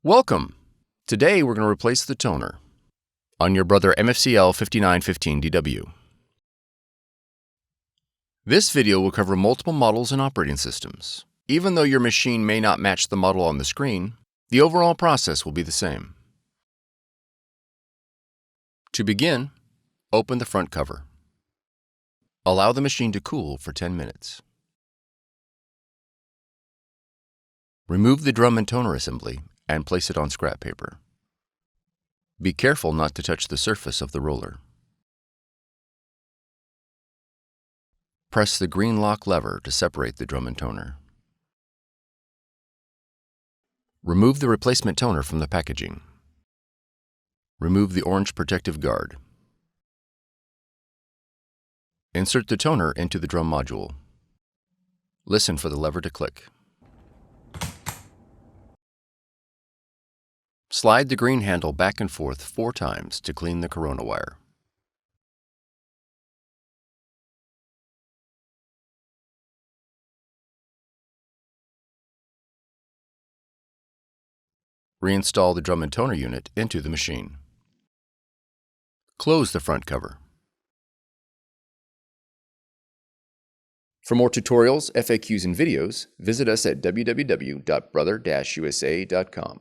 Welcome! Today we're going to replace the toner on your Brother MFC L5915DW. This video will cover multiple models and operating systems. Even though your machine may not match the model on the screen, the overall process will be the same. To begin, open the front cover. Allow the machine to cool for 10 minutes. Remove the drum and toner assembly and place it on scrap paper. Be careful not to touch the surface of the roller. Press the green lock lever to separate the drum and toner. Remove the replacement toner from the packaging. Remove the orange protective guard. Insert the toner into the drum module. Listen for the lever to click. Slide the green handle back and forth 4 times to clean the corona wire. Reinstall the drum and toner unit into the machine. Close the front cover. For more tutorials, FAQs, and videos, visit us at www.brother-usa.com.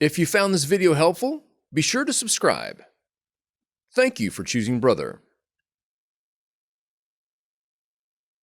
If you found this video helpful, be sure to subscribe. Thank you for choosing Brother.